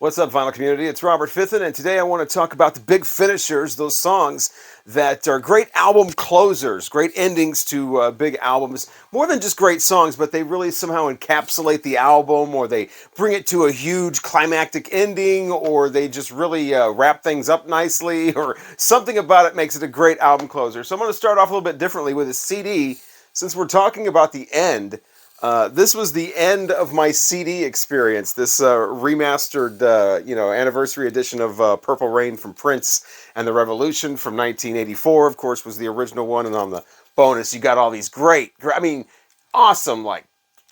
What's up, Vinyl Community? It's Robert Fithen, and today I want to talk about the big finishers, those songs that are great album closers, great endings to big albums. More than just great songs, but they really somehow encapsulate the album, or they bring it to a huge climactic ending, or they just really wrap things up nicely, or something about it makes it a great album closer. So I'm going to start off a little bit differently with a CD, since we're talking about the end. This was the end of my CD experience. This remastered, anniversary edition of Purple Rain from Prince and the Revolution from 1984, of course, was the original one. And on the bonus, you got all these awesome,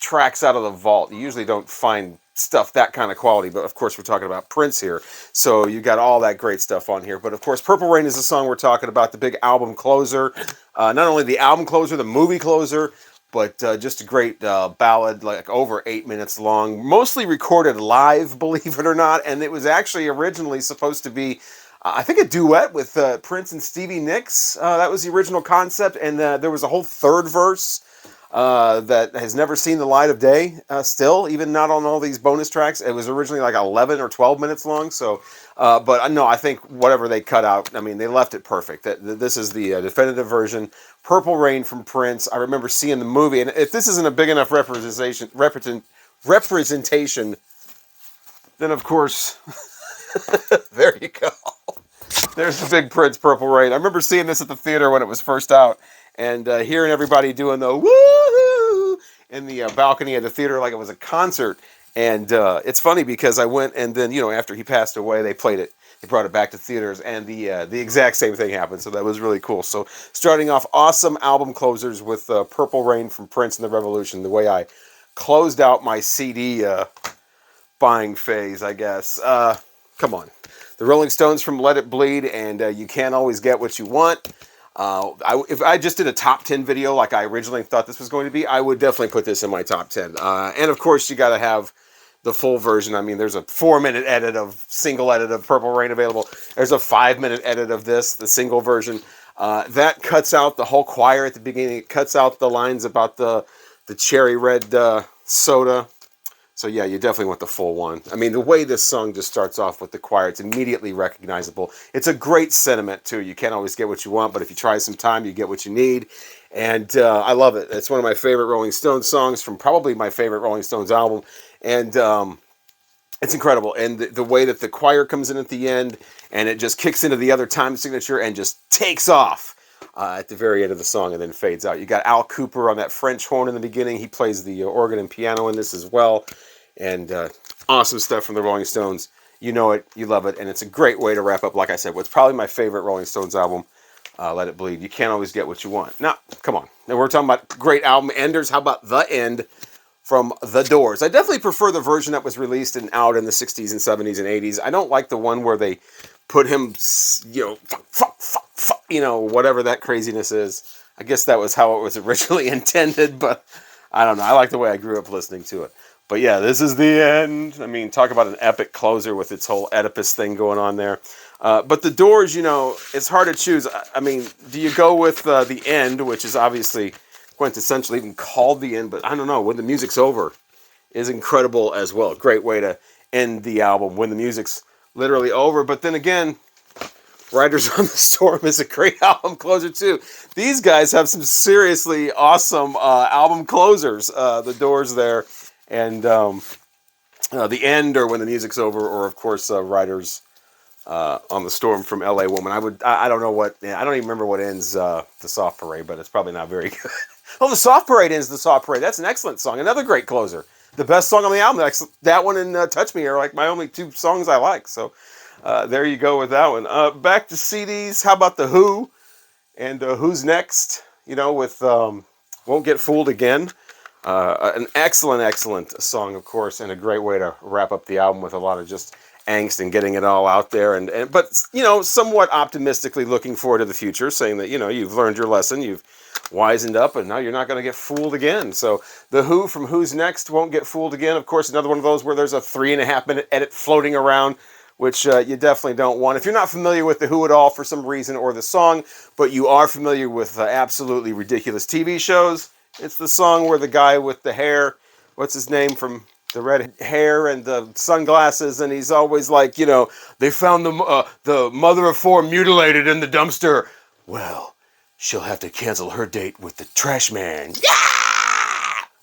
tracks out of the vault. You usually don't find stuff that kind of quality, but of course, we're talking about Prince here. So you got all that great stuff on here. But of course, Purple Rain is the song we're talking about, the big album closer. Not only the album closer, the movie closer, but just a great ballad, like over 8 minutes long, mostly recorded live, believe it or not. And it was actually originally supposed to be, I think, a duet with Prince and Stevie Nicks. That was the original concept. And there was a whole third verse that has never seen the light of day still, even not on all these bonus tracks. It was originally like 11 or 12 minutes long. So, but no, I think whatever they cut out, I mean, they left it perfect. This is the definitive version. Purple Rain from Prince. I remember seeing the movie, and if this isn't a big enough representation, then of course, there you go. There's the big Prince Purple Rain. I remember seeing this at the theater when it was first out, and hearing everybody doing the woo in the balcony of the theater like it was a concert. And it's funny because I went, and then after he passed away, they played it. They brought it back to theaters, and the exact same thing happened. So that was really cool. So starting off awesome album closers with Purple Rain from Prince and the Revolution. The way I closed out my CD buying phase, I guess. Come on. The Rolling Stones from Let It Bleed, and You Can't Always Get What You Want. If I just did a top 10 video like I originally thought this was going to be, I would definitely put this in my top 10. And of course, you got to have the full version. I mean, there's a 4-minute single edit of Purple Rain available. There's a 5-minute edit of this, the single version. That cuts out the whole choir at the beginning. It cuts out the lines about the cherry red soda. So yeah, you definitely want the full one. I mean, the way this song just starts off with the choir, it's immediately recognizable. It's a great sentiment too. You can't always get what you want, but if you try some time, you get what you need. And I love it. It's one of my favorite Rolling Stones songs from probably my favorite Rolling Stones album. And it's incredible. And the way that the choir comes in at the end, and it just kicks into the other time signature and just takes off at the very end of the song and then fades out. You got Al Cooper on that French horn in the beginning. He plays the organ and piano in this as well. And awesome stuff from the Rolling Stones. You know it, you love it, and it's a great way to wrap up, like I said, what's probably my favorite Rolling Stones album, Let It Bleed. You can't always get what you want. Now, come on. Now we're talking about great album enders. How about The End from The Doors? I definitely prefer the version that was released and out in the 60s and 70s and 80s. I don't like the one where they put him, whatever that craziness is. I guess that was how it was originally intended, but I don't know. I like the way I grew up listening to it. But yeah, this is the end. I mean, talk about an epic closer with its whole Oedipus thing going on there. But The Doors, it's hard to choose. I mean, do you go with the end, which is obviously quintessentially even called the end, but I don't know, When the Music's Over is incredible as well. Great way to end the album, when the music's literally over. But then again, Riders on the Storm is a great album closer too. These guys have some seriously awesome album closers. The Doors there. And the end, or When the Music's Over, or of course Riders on the Storm from L.A. Woman. I don't know what, I don't even remember what ends the Soft Parade, but it's probably not very good. Oh, the Soft Parade ends the Soft Parade. That's an excellent song. Another great closer. The best song on the album. That one and Touch Me are like my only two songs I like. So there you go with that one. Back to CDs. How about The Who and Who's Next? With Won't Get Fooled Again. An excellent song, of course, and a great way to wrap up the album with a lot of just angst and getting it all out there. But somewhat optimistically looking forward to the future, saying that, you've learned your lesson, you've wisened up, and now you're not going to get fooled again. So The Who from Who's Next, Won't Get Fooled Again. Of course, another one of those where there's a 3.5-minute edit floating around, which you definitely don't want. If you're not familiar with The Who at all for some reason, or the song, but you are familiar with absolutely ridiculous TV shows, it's the song where the guy with the hair, what's his name from The red hair and the sunglasses, and he's always like, they found the mother of four mutilated in the dumpster. Well, she'll have to cancel her date with the trash man. Yeah!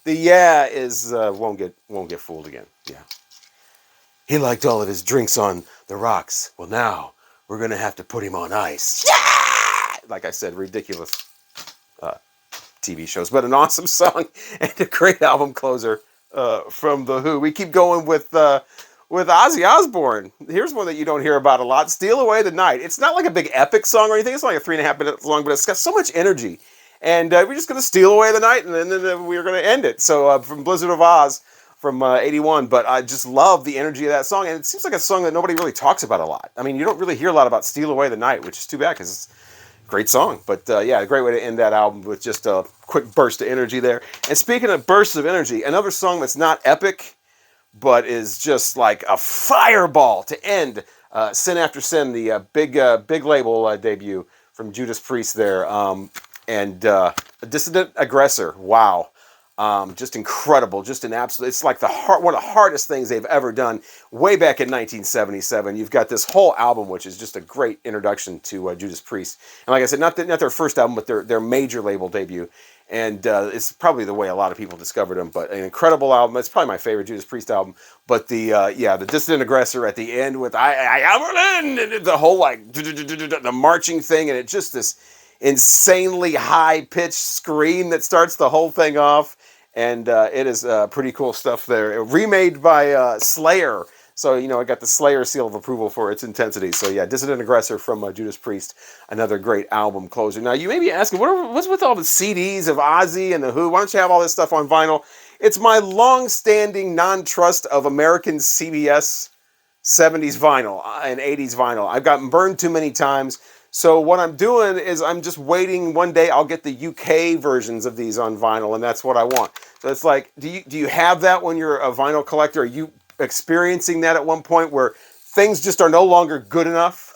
The yeah is won't get fooled again. Yeah. He liked all of his drinks on the rocks. Well, now we're gonna have to put him on ice. Yeah! Like I said, ridiculous TV shows, but an awesome song and a great album closer from The Who. We keep going with Ozzy Osbourne. Here's one that you don't hear about a lot, Steal Away the Night. It's not like a big epic song or anything. It's only 3.5 minutes long, but it's got so much energy. And we're just going to steal away the night, and then we're going to end it. So from Blizzard of Oz from 81, but I just love the energy of that song, and it seems like a song that nobody really talks about a lot. I mean, you don't really hear a lot about Steal Away the Night, which is too bad, because it's great song, but yeah, a great way to end that album with just a quick burst of energy there. And speaking of bursts of energy, another song that's not epic, but is just like a fireball to end Sin After Sin, the big label debut from Judas Priest there, and A Dissident Aggressor. Wow. Just incredible, just an absolute, it's like one of the hardest things they've ever done way back in 1977. You've got this whole album, which is just a great introduction to Judas Priest. And like I said, not their first album, but their major label debut. And it's probably the way a lot of people discovered them, but an incredible album. It's probably my favorite Judas Priest album. But the Dissident Aggressor at the end with the whole like the marching thing, and it's just this insanely high-pitched scream that starts the whole thing off. And it is pretty cool stuff there. Remade by Slayer. So, I got the Slayer seal of approval for its intensity. So, yeah, Dissident Aggressor from Judas Priest. Another great album closer. Now, you may be asking, what's with all the CDs of Ozzy and The Who? Why don't you have all this stuff on vinyl? It's my long-standing non-trust of American CBS 70s vinyl and 80s vinyl. I've gotten burned too many times. So what I'm doing is I'm just waiting. One day I'll get the UK versions of these on vinyl, and that's what I want. So it's like, do you have that when you're a vinyl collector? Are you experiencing that at one point where things just are no longer good enough?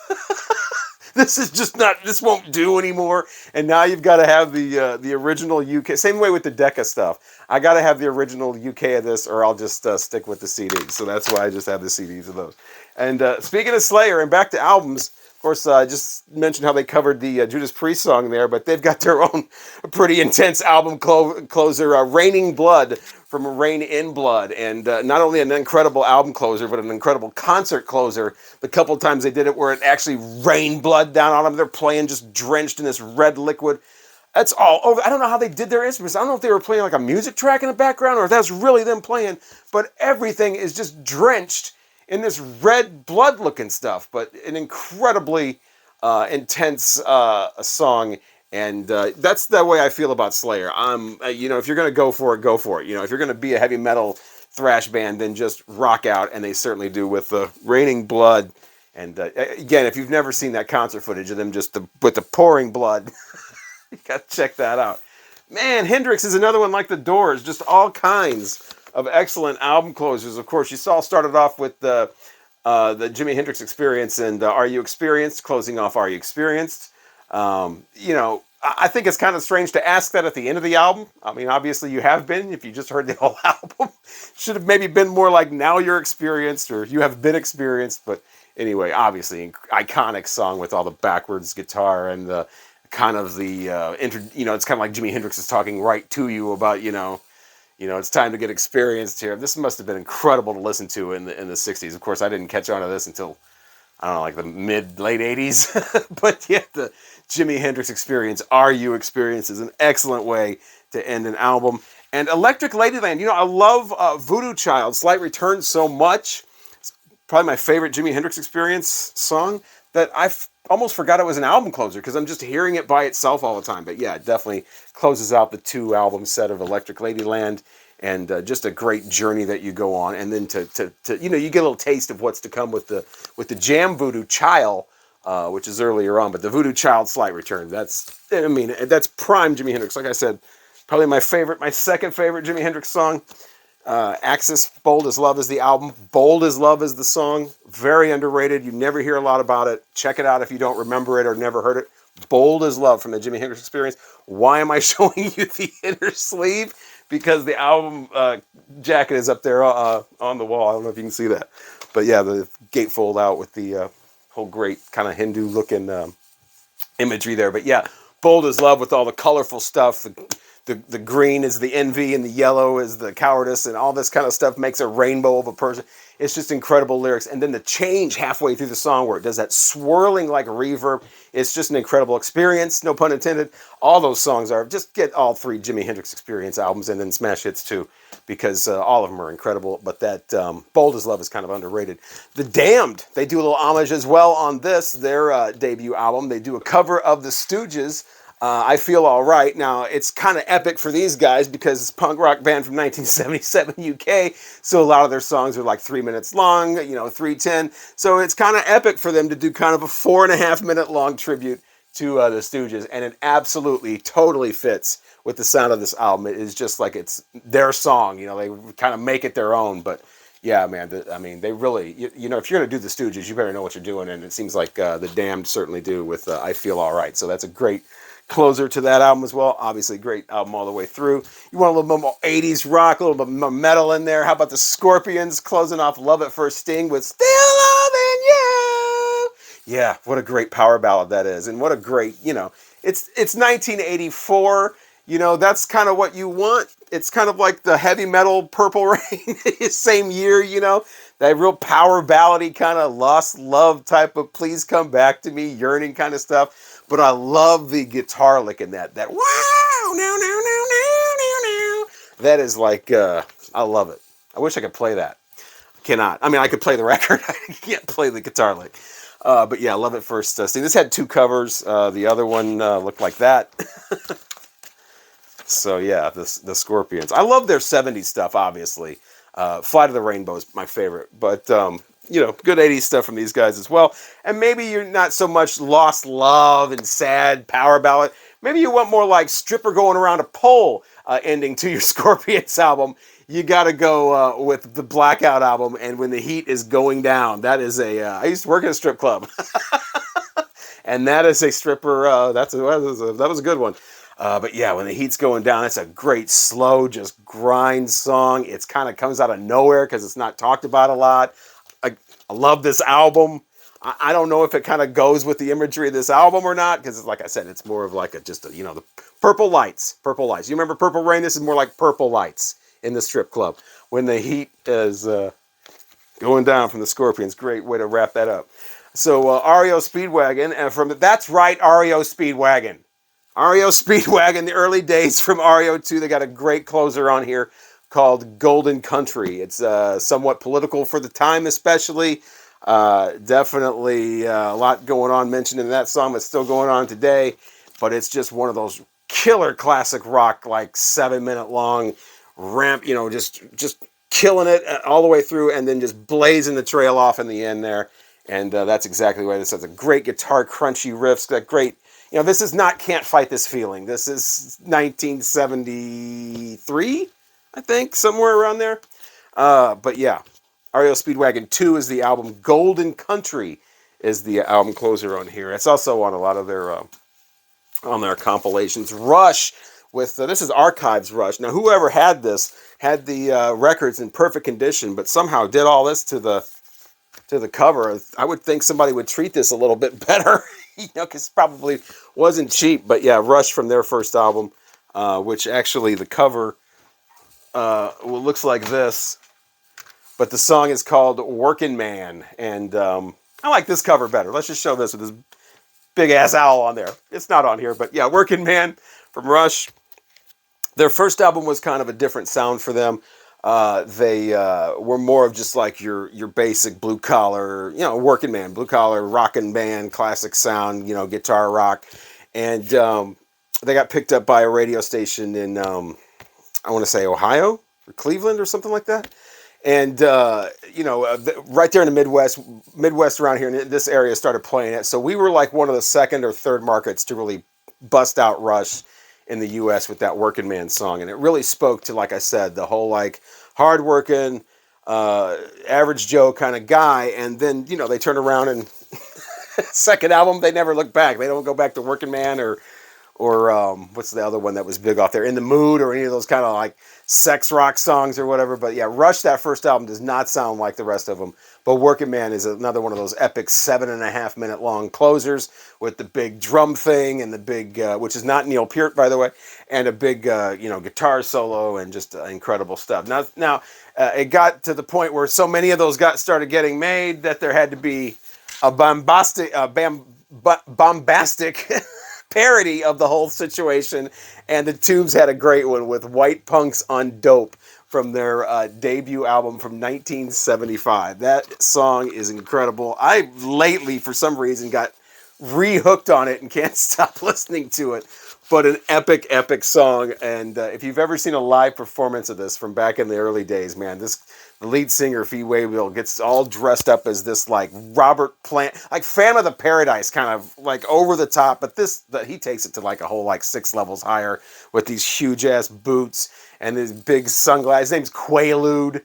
This won't do anymore. And now you've got to have the original UK. Same way with the Decca stuff. I got to have the original UK of this, or I'll just stick with the CDs. So that's why I just have the CDs of those. And speaking of Slayer, and back to albums. Of course, I just mentioned how they covered the Judas Priest song there, but they've got their own pretty intense album closer, Raining Blood from Rain in Blood. And not only an incredible album closer, but an incredible concert closer. The couple of times they did it where it actually rained blood down on them. They're playing just drenched in this red liquid. That's all over. I don't know how they did their instruments. I don't know if they were playing like a music track in the background or if that's really them playing, but everything is just drenched in this red blood looking stuff, but an incredibly intense song. And that's the way I feel about Slayer. If you're going to go for it, go for it. If you're going to be a heavy metal thrash band, then just rock out. And they certainly do with the Raining Blood. And again, if you've never seen that concert footage of them with the pouring blood, you got to check that out. Man, Hendrix is another one like the Doors, just all kinds of excellent album closers. Of course, you saw started off with the Jimi Hendrix Experience and Are You Experienced, closing off Are You Experienced. I think it's kind of strange to ask that at the end of the album. I mean, obviously you have been, if you just heard the whole album. Should have maybe been more like Now You're Experienced or You Have Been Experienced. But anyway, obviously, iconic song with all the backwards guitar and the kind of it's kind of like Jimi Hendrix is talking right to you about, it's time to get experienced here. This must have been incredible to listen to in the 60s. Of course, I didn't catch on to this until, I don't know, like the late 80s. But yeah, the Jimi Hendrix Experience, Are You Experienced, is an excellent way to end an album. And Electric Ladyland, I love Voodoo Child, Slight Return so much. It's probably my favorite Jimi Hendrix Experience song that I've almost forgot it was an album closer because I'm just hearing it by itself all the time. But yeah, it definitely closes out the 2-album set of Electric Ladyland, and just a great journey that you go on. And then to you get a little taste of what's to come with the Jam Voodoo Child, which is earlier on. But the Voodoo Child Slight Return, that's prime Jimi Hendrix. Like I said, probably my second favorite Jimi Hendrix song. Axis, Bold as Love is the album. Bold as Love is the song. Very underrated. You never hear a lot about it. Check it out if you don't remember it or never heard it. Bold as Love from the Jimi Hendrix Experience. Why am I showing you the inner sleeve? because the album jacket is up there on the wall. I don't know if you can see that. But yeah, the gatefold out with the whole great kind of Hindu looking imagery there. But yeah, Bold as Love with all the colorful stuff. The green is the envy and the yellow is the cowardice, and all this kind of stuff makes a rainbow of a person. It's just incredible lyrics. And then the change halfway through the song where it does that swirling like reverb. It's just an incredible experience, no pun intended. All those songs are. Just get all 3 Jimi Hendrix Experience albums and then Smash Hits too, because all of them are incredible. But that Bold as Love is kind of underrated. The Damned, they do a little homage as well on this, their debut album. They do a cover of the Stooges, I Feel Alright. Now, it's kind of epic for these guys because it's a punk rock band from 1977 UK, so a lot of their songs are like 3 minutes long, 3:10. So it's kind of epic for them to do kind of a 4.5 minute long tribute to the Stooges, and it absolutely, totally fits with the sound of this album. It is just like it's their song, they kind of make it their own, but yeah, man, they really, if you're going to do the Stooges, you better know what you're doing, and it seems like the Damned certainly do with I Feel Alright. So that's a great closer to that album as well. Obviously, great album all the way through. You want a little bit more 80s rock, a little bit more metal in there. How about the Scorpions closing off Love at First Sting with Still Loving You? Yeah, what a great power ballad that is. And what a great, it's 1984. That's kind of what you want. It's kind of like the heavy metal Purple Rain, same year, that real power ballady kind of lost love type of please come back to me, yearning kind of stuff. But I love the guitar lick in that. That wow, no. That is like, I love it. I wish I could play that. Cannot. I mean, I could play the record. I can't play the guitar lick. But yeah, Love at First Sting. This had 2 covers. The other one looked like that. So yeah, the Scorpions. I love their 70s stuff, obviously. Fly to the Rainbow is my favorite. But, good 80s stuff from these guys as well. And maybe you're not so much lost love and sad power ballad. Maybe you want more like stripper going around a pole ending to your Scorpions album. You got to go with the Blackout album and When the Heat is Going Down. That is I used to work at a strip club. And that is a stripper. That was a good one. But yeah, When the Heat's Going Down, it's a great slow, just grind song. It's kind of comes out of nowhere because it's not talked about a lot. I love this album. I don't know if it kind of goes with the imagery of this album or not, because like I said, it's more of like the purple lights. Purple lights. You remember Purple Rain? This is more like purple lights in the strip club. When the Heat is going down from the Scorpions. Great way to wrap that up. So REO Speedwagon, and that's right, REO Speedwagon. REO Speedwagon, the early days from REO 2. They got a great closer on here called Golden Country. It's somewhat political for the time, especially. Definitely a lot going on mentioned in that song that's still going on today, but it's just one of those killer classic rock, like 7-minute long ramp, just killing it all the way through, and then just blazing the trail off in the end there. And that's exactly what it is. It's a great guitar crunchy riffs, that great. This is not Can't Fight This Feeling. This is 1973, I think, somewhere around there. But yeah, REO Speedwagon 2 is the album. Golden Country is the album closer on here. It's also on a lot of their on their compilations. Rush with this is Archives Rush. Now, whoever had this had the records in perfect condition, but somehow did all this to the cover. I would think somebody would treat this a little bit better. Because it probably wasn't cheap. But yeah, Rush from their first album, which actually the cover looks like this. But the song is called Workin' Man. And I like this cover better. Let's just show this with this big-ass owl on there. It's not on here, but yeah, Workin' Man from Rush. Their first album was kind of a different sound for them. They were more of just like your basic blue collar, working man, blue collar rockin' band, classic sound, guitar rock. And they got picked up by a radio station in, I want to say Ohio or Cleveland or something like that. And, right there in the Midwest around here in this area started playing it. So we were like one of the second or third markets to really bust out Rush in the U.S. with that Working Man song. And it really spoke to, like I said, the whole like hardworking, average Joe kind of guy. And then, they turn around and second album, they never look back. They don't go back to Working Man or or what's the other one that was big off there? In the Mood, or any of those kind of like sex rock songs or whatever. But yeah, Rush, that first album does not sound like the rest of them. But Working Man is another one of those epic 7.5 minute long closers with the big drum thing and the big, which is not Neil Peart, by the way, and a big, guitar solo and just incredible stuff. Now, it got to the point where so many of those started getting made that there had to be a bombastic parody of the whole situation, and the Tubes had a great one with White Punks on Dope from their debut album from 1975. That song is incredible. I lately, for some reason, got re-hooked on it and can't stop listening to it. But an epic, epic song. And if you've ever seen a live performance of this from back in the early days, man, the lead singer, Fee Waybill, gets all dressed up as this, like, Robert Plant, like Phantom of the Paradise, kind of, like, over the top. But he takes it to, like, a whole, like, 6 levels higher with these huge-ass boots and these big sunglasses. His name's Quaalude.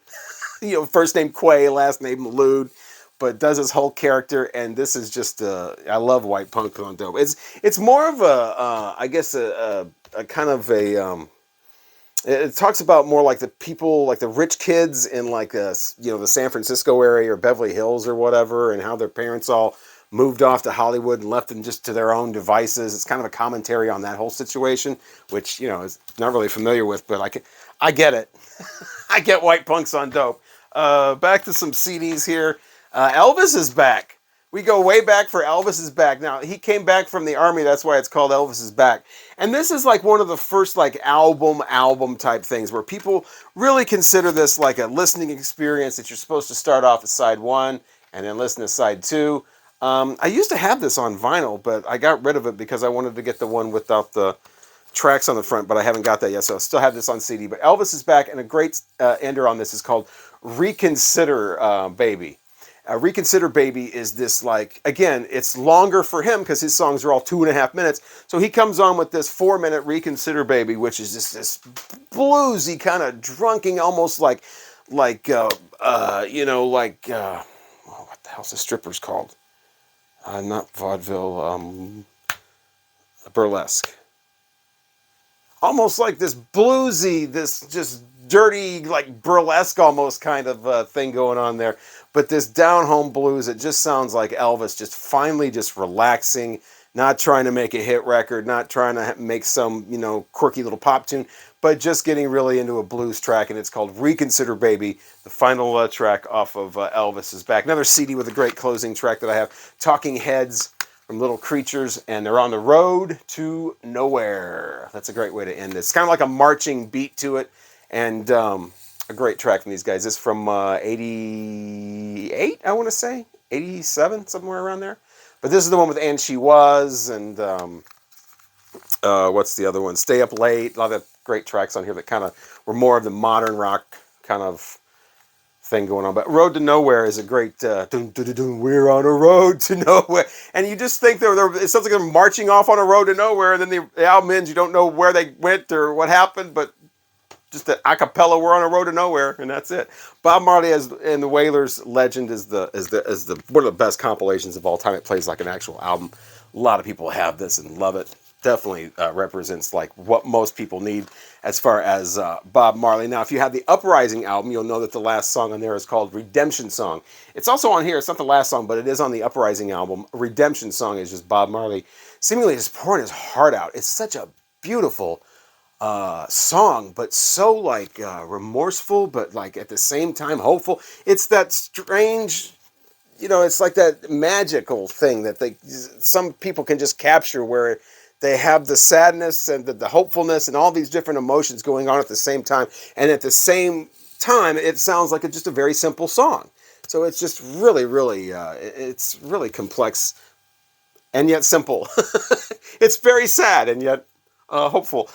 First name Quay, last name Lude. But does his whole character, and this is just I love White Punk on Dope. It's more of I guess a kind of a it talks about more like the people, like the rich kids in like the San Francisco area or Beverly Hills or whatever, and how their parents all moved off to Hollywood and left them just to their own devices. It's kind of a commentary on that whole situation, which is not really familiar with, but I get it. I get White Punks on Dope. Back to some CDs here. Elvis is back. We go way back for Elvis is back. Now, he came back from the army. That's why it's called Elvis is Back. And this is like one of the first like album type things where people really consider this like a listening experience that you're supposed to start off at side 1 and then listen to side 2. I used to have this on vinyl, but I got rid of it because I wanted to get the one without the tracks on the front, but I haven't got that yet, so I still have this on CD. But Elvis is back, and a great ender on this is called Reconsider Baby. Reconsider Baby is this, like, again, it's longer for him because his songs are all 2.5 minutes. So he comes on with this 4-minute Reconsider Baby, which is just this bluesy kind of drunken, almost what the hell's the strippers called? Not vaudeville, burlesque. Almost like this bluesy, this just dirty, like burlesque almost kind of thing going on there. But this down-home blues, it just sounds like Elvis just finally just relaxing, not trying to make a hit record, not trying to make some, quirky little pop tune, but just getting really into a blues track, and it's called Reconsider Baby, the final track off of Elvis is Back. Another CD with a great closing track that I have, Talking Heads from Little Creatures, and they're on the road to nowhere. That's a great way to end this. It's kind of like a marching beat to it, and a great track from these guys. This is from 88, I want to say. 87, somewhere around there. But this is the one with And She Was, and what's the other one? Stay Up Late. A lot of great tracks on here that kind of were more of the modern rock kind of thing going on. But Road to Nowhere is a great, dun, dun, dun, dun, we're on a road to nowhere. And you just think it sounds like they're marching off on a road to nowhere, and then the album ends, you don't know where they went or what happened, but just a cappella, we're on a road to nowhere, and that's it. Bob Marley and the Wailers Legend is one of the best compilations of all time. It plays like an actual album. A lot of people have this and love it. Definitely represents like what most people need as far as Bob Marley. Now, if you have the Uprising album, you'll know that the last song on there is called Redemption Song. It's also on here. It's not the last song, but it is on the Uprising album. Redemption Song is just Bob Marley seemingly just pouring his heart out. It's such a beautiful song, but so like remorseful, but like at the same time hopeful. It's that strange, it's like that magical thing that some people can just capture, where they have the sadness and the hopefulness and all these different emotions going on at the same time, and at the same time it sounds like just a very simple song. So it's just really, really it's really complex and yet simple. It's very sad and yet hopeful.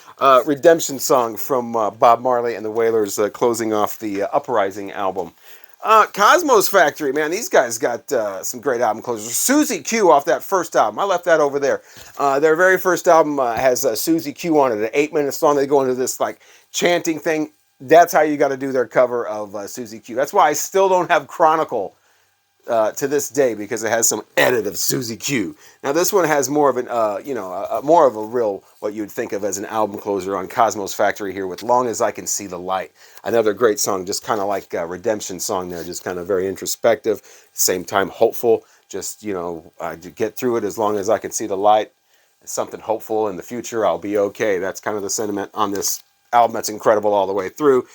Redemption Song from Bob Marley and the Wailers, closing off the Uprising album. Cosmo's Factory, man, these guys got some great album closers. Susie Q off that first album. I left that over there. Their very first album has Susie Q on it, an 8-minute song. They go into this like chanting thing. That's how you got to do their cover of Susie Q. That's why I still don't have Chronicle to this day because it has some edit of Susie Q. Now this one has more of an, more of a real, what you'd think of as an album closer on Cosmo's Factory here with Long As I Can See the Light. Another great song, just kind of like a redemption song there, just kind of very introspective, same time hopeful, just, to get through it as long as I can see the light. Something hopeful in the future, I'll be okay. That's kind of the sentiment on this album. That's incredible all the way through.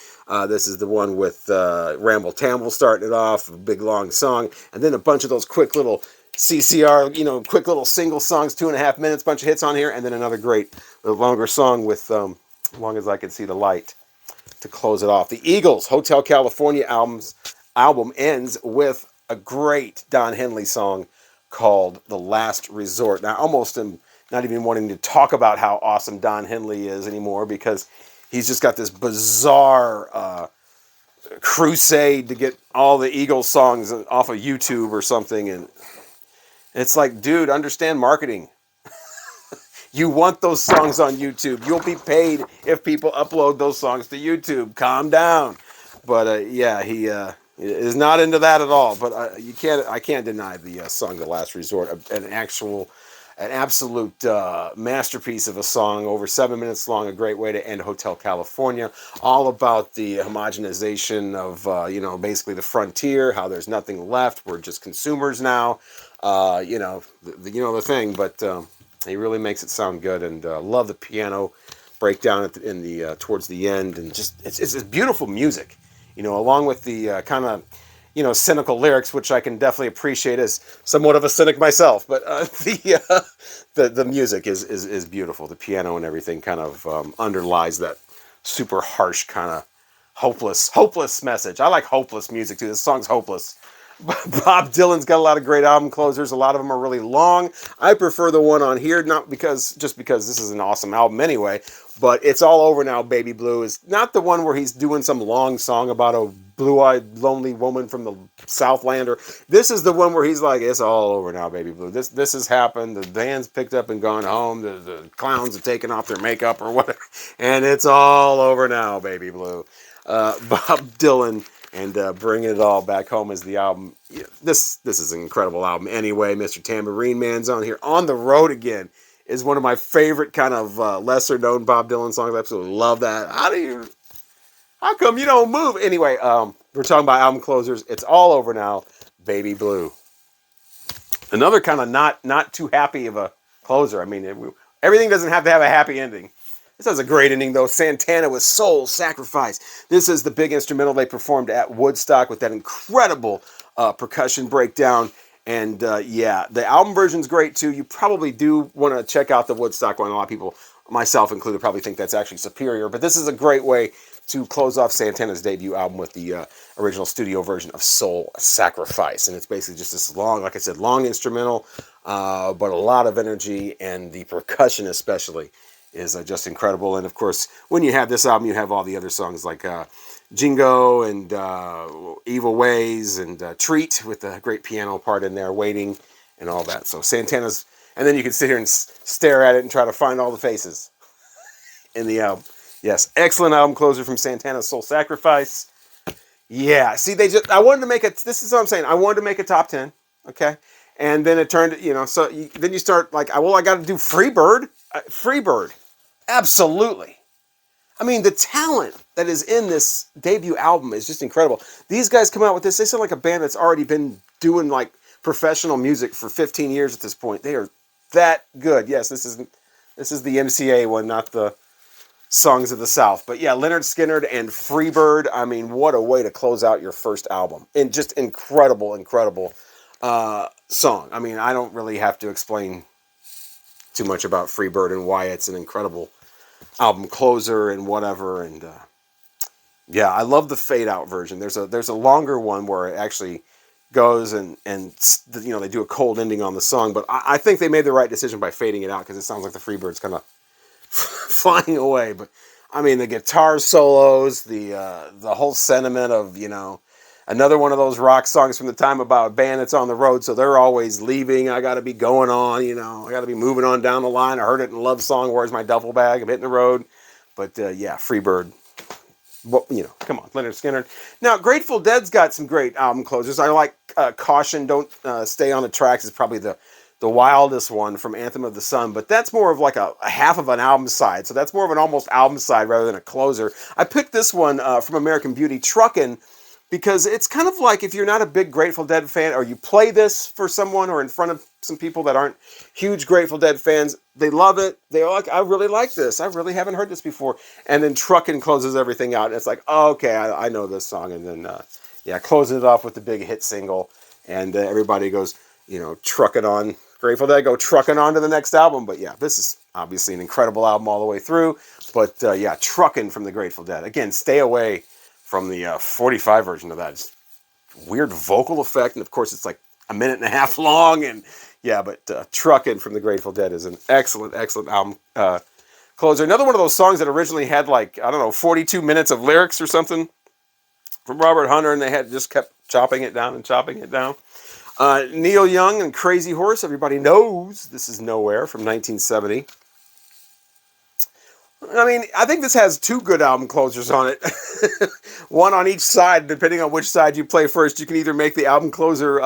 This is the one with Ramble Tamble starting it off, a big long song, and then a bunch of those quick little CCR, quick little single songs, 2.5 minutes, bunch of hits on here, and then another great longer song with Long As I Can See the Light to close it off. The Eagles' Hotel California album ends with a great Don Henley song called The Last Resort. Now, I almost am not even wanting to talk about how awesome Don Henley is anymore because he's just got this bizarre crusade to get all the Eagles songs off of YouTube or something. And it's like, dude, understand marketing. You want those songs on YouTube. You'll be paid if people upload those songs to YouTube. Calm down. But yeah, he is not into that at all. But I can't deny the song "The Last Resort," an absolute masterpiece of a song, over 7 minutes long. A great way to end Hotel California. All about the homogenization of basically the frontier. How there's nothing left. We're just consumers now. The thing. But he really makes it sound good, and love the piano breakdown towards the end, and just it's beautiful music, along with the kind of cynical lyrics, which I can definitely appreciate as somewhat of a cynic myself. But the music is beautiful. The piano and everything kind of underlies that super harsh kind of hopeless message. I like hopeless music too. This song's hopeless. Bob Dylan's got a lot of great album closers. A lot of them are really long. I prefer the one on here, not just because this is an awesome album anyway, but It's All Over Now, Baby Blue is not the one where he's doing some long song about a blue-eyed, lonely woman from the Southlander. This is the one where he's like, it's all over now, Baby Blue. This has happened. The band's picked up and gone home. The clowns have taken off their makeup or whatever, and it's all over now, Baby Blue. Bob Dylan. And Bring It All Back Home is the album. This is an incredible album. Anyway, Mr. Tambourine Man's on here. On the Road Again is one of my favorite kind of lesser-known Bob Dylan songs. I absolutely love that. How come you don't move? Anyway, we're talking about album closers. It's All Over Now, Baby Blue. Another kind of not too happy of a closer. I mean, everything doesn't have to have a happy ending. This has a great ending, though. Santana with Soul Sacrifice. This is the big instrumental they performed at Woodstock with that incredible percussion breakdown. And yeah, the album version's great, too. You probably do want to check out the Woodstock one. A lot of people, myself included, probably think that's actually superior. But this is a great way to close off Santana's debut album with the original studio version of Soul Sacrifice. And it's basically just this long, like I said, long instrumental, but a lot of energy, and the percussion especially is just incredible. And of course, when you have this album, you have all the other songs like Jingo and Evil Ways and Treat with the great piano part in there, Waiting, and all that. So Santana's, and then you can sit here and stare at it and try to find all the faces in the album. Yes, excellent album closer from Santana's Soul Sacrifice. Yeah, see, I wanted to make it, this is what I'm saying, I wanted to make a top 10, okay? And then it turned, then you start like, I got to do Freebird. Freebird. Absolutely. I mean, the talent that is in this debut album is just incredible. These guys come out with this. They sound like a band that's already been doing like professional music for 15 years at this point. They are that good. Yes, this is the MCA one, not the Songs of the South. But yeah, Leonard Skinner and Freebird. I mean, what a way to close out your first album. And just incredible song. I mean, I don't really have to explain too much about Freebird and why it's an incredible album closer and whatever. And yeah, I love the fade out version. There's a longer one where it actually goes and they do a cold ending on the song. But I think they made the right decision by fading it out, because it sounds like the Freebird's kind of flying away. But I mean, the guitar solos, the whole sentiment of another one of those rock songs from the time about a band that's on the road, so they're always leaving. I got to be going on, I got to be moving on down the line. I heard it in Love Song, Where's My Duffel Bag? I'm hitting the road. But yeah, Freebird, Well, you know, come on, Leonard Skinner. Now, Grateful Dead's got some great album closers. I like Caution, Don't Stay on the Tracks is probably the wildest one from Anthem of the Sun, but that's more of like a half of an album side. So that's more of an almost album side rather than a closer. I picked this one from American Beauty, Truckin', because it's kind of like if you're not a big Grateful Dead fan or you play this for someone or in front of some people that aren't huge Grateful Dead fans, they love it. They're like, I really like this. I really haven't heard this before. And then Truckin' closes everything out. And it's like, oh, okay, I know this song. And then, yeah, closing it off with the big hit single. And everybody goes, you know, trucking on. Grateful Dead go trucking on to the next album. But yeah, this is obviously an incredible album all the way through. But yeah, Truckin' from the Grateful Dead. Again, stay away from the 45 version of that. It's weird vocal effect, and of course it's like a minute and a half long, and yeah, but Truckin' from the Grateful Dead is an excellent album closer. Another one of those songs that originally had like, I don't know, 42 minutes of lyrics or something from Robert Hunter, and they had just kept chopping it down and chopping it down. Neil Young and Crazy Horse, everybody knows This Is Nowhere from 1970. I mean, I think this has two good album closers on it. One on each side, depending on which side you play first. You can either make the album closer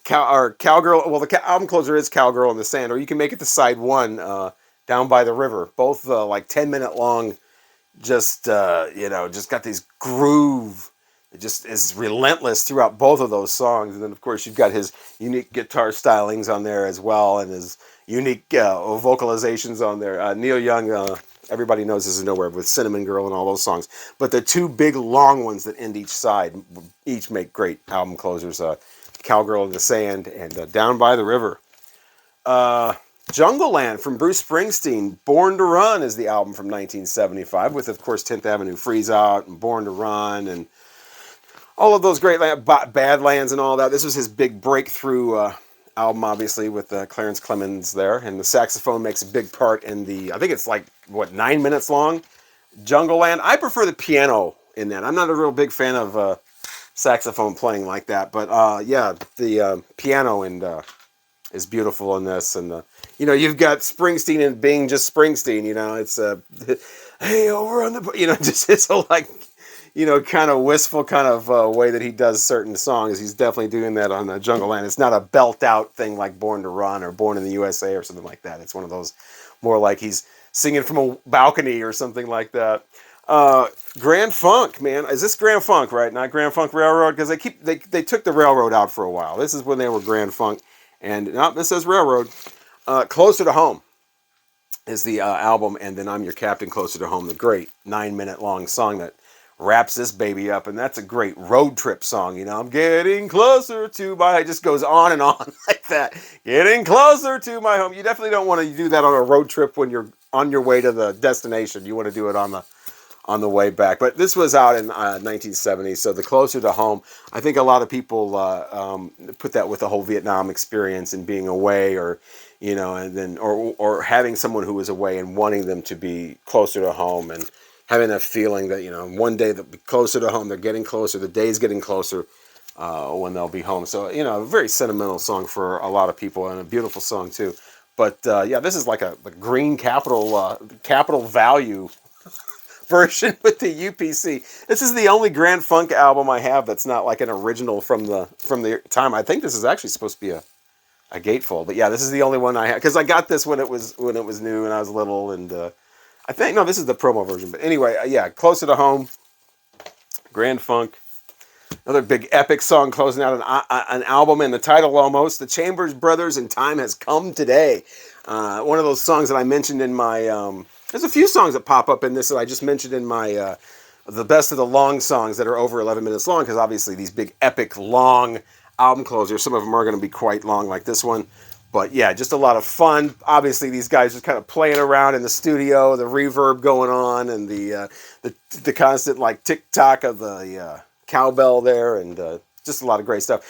Cowgirl. Well, the album closer is Cowgirl in the Sand, or you can make it the side one, Down by the River. Both like 10-minute long. Just you know, just got these groove. It just is relentless throughout both of those songs. And then, of course, you've got his unique guitar stylings on there as well, and his unique vocalizations on there. Neil Young. Everybody knows This Is Nowhere with Cinnamon Girl and all those songs. But the two big long ones that end each side each make great album closers. Cowgirl in the Sand and Down by the River. Jungle Land from Bruce Springsteen. Born to Run is the album from 1975 with, of course, 10th Avenue Freeze Out and Born to Run and all of those great Badlands and all that. This was his big breakthrough album, obviously, with Clarence Clemens there, and the saxophone makes a big part in the, I think it's like, what, 9 minutes long? Jungle Land. I prefer the piano in that. I'm not a real big fan of saxophone playing like that, but yeah, the piano is beautiful in this, and you know, you've got Springsteen and being just Springsteen, you know, it's hey, over on the, you know, just it's a like, you know, kind of wistful kind of way that he does certain songs. He's definitely doing that on Jungle Land. It's not a belt out thing like Born to Run or Born in the USA or something like that. It's one of those more like he's singing from a balcony or something like that. Grand Funk, man. Is this Grand Funk, right? Not Grand Funk Railroad? Because they took the railroad out for a while. This is when they were Grand Funk. And no, this says Railroad. Closer to Home is the album. And then I'm Your Captain, Closer to Home, the great 9-minute long song that wraps this baby up, and that's a great road trip song. You know, I'm getting closer to my, it just goes on and on like that. Getting closer to my home. You definitely don't want to do that on a road trip when you're on your way to the destination. You want to do it on the way back. But this was out in 1970, so the Closer to Home, I think a lot of people put that with the whole Vietnam experience and being away, or you know, and then or having someone who was away and wanting them to be closer to home, and having that feeling that, you know, one day they'll be closer to home. They're getting closer. The day's getting closer when they'll be home. So, you know, a very sentimental song for a lot of people, and a beautiful song too. But yeah, this is like a green capital value version with the UPC. This is the only Grand Funk album I have that's not like an original from the time. I think this is actually supposed to be a gatefold. But yeah, this is the only one I have, because I got this when it was new and I was little, and I think, no, this is the promo version. But anyway, yeah, Closer to Home, Grand Funk. Another big epic song closing out an album in the title almost. The Chambers Brothers and Time Has Come Today. One of those songs that I mentioned in my... there's a few songs that pop up in this that I just mentioned in my... the best of the long songs that are over 11 minutes long, because obviously these big epic long album closers, some of them are going to be quite long like this one. But yeah, just a lot of fun. Obviously, these guys just kind of playing around in the studio, the reverb going on, and the constant like tick tock of the cowbell there, and just a lot of great stuff.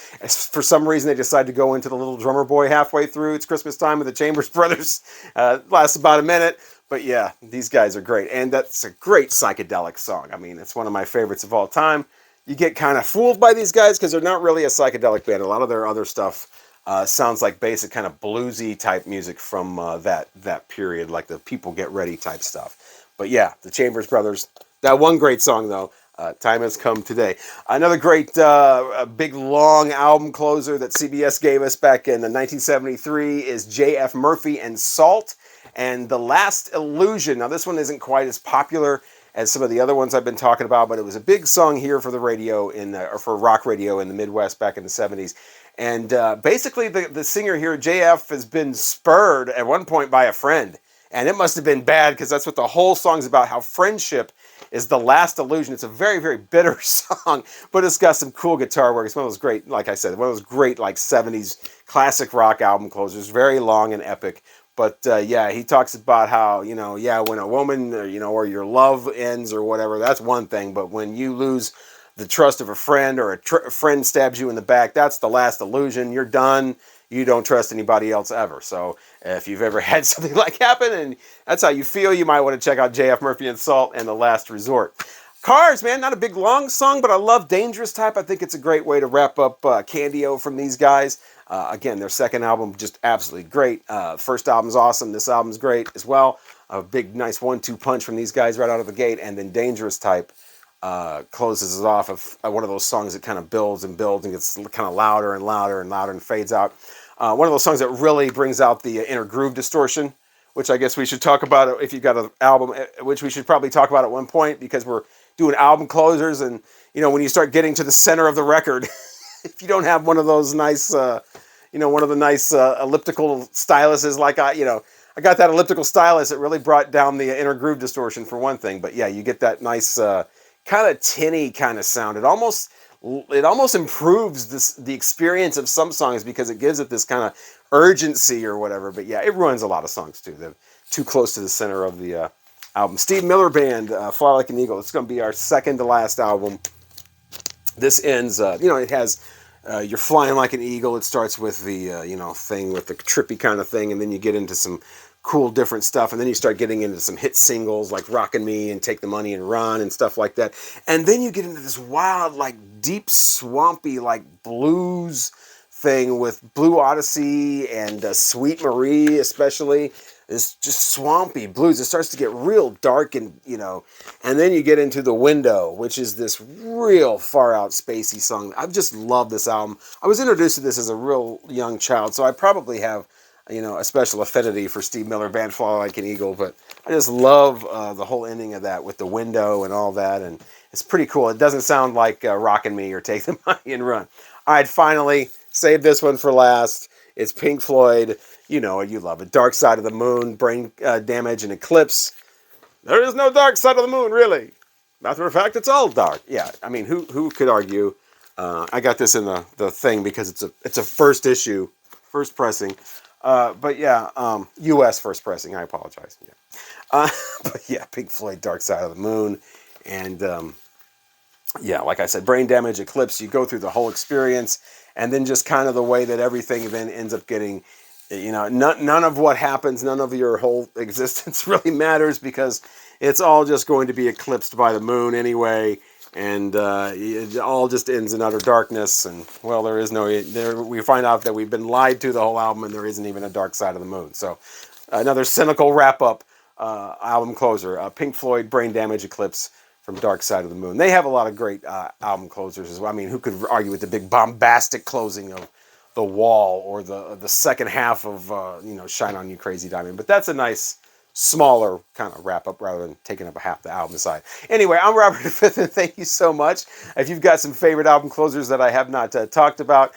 For some reason, they decided to go into the Little Drummer Boy halfway through. It's Christmas Time with the Chambers Brothers. Lasts about a minute, but yeah, these guys are great, and that's a great psychedelic song. I mean, it's one of my favorites of all time. You get kind of fooled by these guys because they're not really a psychedelic band. A lot of their other stuff sounds like basic kind of bluesy type music from that period, like the People Get Ready type stuff. But yeah, the Chambers Brothers, That one great song, though, Time Has Come Today. Another great, big, long album closer that CBS gave us back in 1973 is J.F. Murphy and Salt and The Last Illusion. Now, this one isn't quite as popular as some of the other ones I've been talking about, but it was a big song here for the radio, or for rock radio in the Midwest back in the 70s. And basically, the singer here, JF, has been spurred at one point by a friend. And it must have been bad, because that's what the whole song's about, how friendship is the last illusion. It's a very, very bitter song, but it's got some cool guitar work. It's one of those great, like I said, one of those great, like, 70s classic rock album closers. Very long and epic. But, yeah, he talks about how, you know, yeah, when a woman, or, you know, or your love ends or whatever, that's one thing. But when you lose the trust of a friend, or a friend stabs you in the back, that's the last illusion. You're done. You don't trust anybody else ever. So if you've ever had something like happen and that's how you feel, you might want to check out J.F. Murphy and Salt and The Last Resort. Cars, man, not a big long song, but I love Dangerous Type. I think it's a great way to wrap up Candio from these guys. Again, their second album, just absolutely great. First album's awesome. This album's great as well. A big, nice 1-2 punch from these guys right out of the gate. And then Dangerous Type closes it off of one of those songs that kind of builds and builds and gets kind of louder and louder and louder and fades out. One of those songs that really brings out the inner groove distortion, which I guess we should talk about if you've got an album, which we should probably talk about at one point, because we're doing album closers. And, you know, when you start getting to the center of the record, if you don't have one of those nice, you know, one of the nice elliptical styluses, like I got that elliptical stylus, it really brought down the inner groove distortion for one thing. But yeah, you get that nice kind of tinny kind of sound. It almost improves the experience of some songs, because it gives it this kind of urgency or whatever. But yeah, it ruins a lot of songs too. They're too close to the center of the album. Steve Miller Band, Fly Like an Eagle. It's going to be our second to last album. This ends, you know, it has You're Flying Like an Eagle. It starts with the, you know, thing with the trippy kind of thing, and then you get into some cool different stuff, and then you start getting into some hit singles like Rockin' Me and Take the Money and Run and stuff like that. And then you get into this wild, like, deep, swampy, like, blues thing with Blue Odyssey and Sweet Marie especially. It's just swampy blues. It starts to get real dark, and, you know, and then you get into The Window, which is this real far out spacey song. I've just loved this album. I was introduced to this as a real young child, so I probably have, you know, a special affinity for Steve Miller Band, Fly Like an Eagle. But I just love the whole ending of that with The Window and all that, and it's pretty cool. It doesn't sound like Rockin' Me or Take the Money and Run. All right, finally, save this one for last. It's Pink Floyd. You know it, you love it. Dark Side of the Moon, Brain Damage, and Eclipse. There is no dark side of the moon, really. Matter of fact, it's all dark. Yeah, I mean, who could argue? I got this in the thing because it's a first issue, first pressing. But yeah, U.S. first pressing. I apologize. Yeah, but yeah, Pink Floyd, Dark Side of the Moon, and yeah, like I said, Brain Damage, Eclipse. You go through the whole experience, and then just kind of the way that everything then ends up getting, you know, none of what happens, none of your whole existence really matters, because it's all just going to be eclipsed by the moon anyway. And it all just ends in utter darkness. And, well, there is no... we find out that we've been lied to the whole album, and there isn't even a dark side of the moon. So, another cynical wrap-up album closer. Pink Floyd, Brain Damage, Eclipse from Dark Side of the Moon. They have a lot of great album closers as well. I mean, who could argue with the big bombastic closing of The Wall, or the second half of, you know, Shine On You Crazy Diamond? But that's a nice, smaller kind of wrap up rather than taking up a half the album side. Anyway, I'm Robert V, and thank you so much. If you've got some favorite album closers that I have not talked about,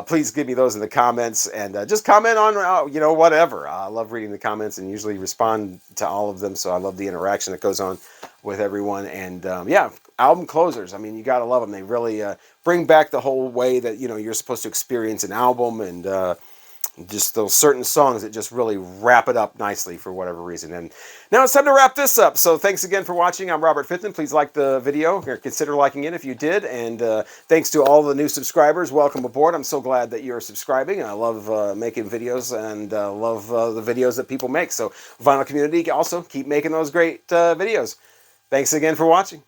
please give me those in the comments, and just comment on, you know, whatever. I love reading the comments and usually respond to all of them, so I love the interaction that goes on with everyone. And yeah, album closers, I mean, you gotta love them. They really bring back the whole way that, you know, you're supposed to experience an album, and just those certain songs that just really wrap it up nicely for whatever reason. And now it's time to wrap this up. So thanks again for watching. I'm Robert Fitton. Please like the video, or consider liking it if you did. And thanks to all the new subscribers. Welcome aboard. I'm so glad that you're subscribing. I love making videos, and love the videos that people make. So vinyl community, also keep making those great videos. Thanks again for watching.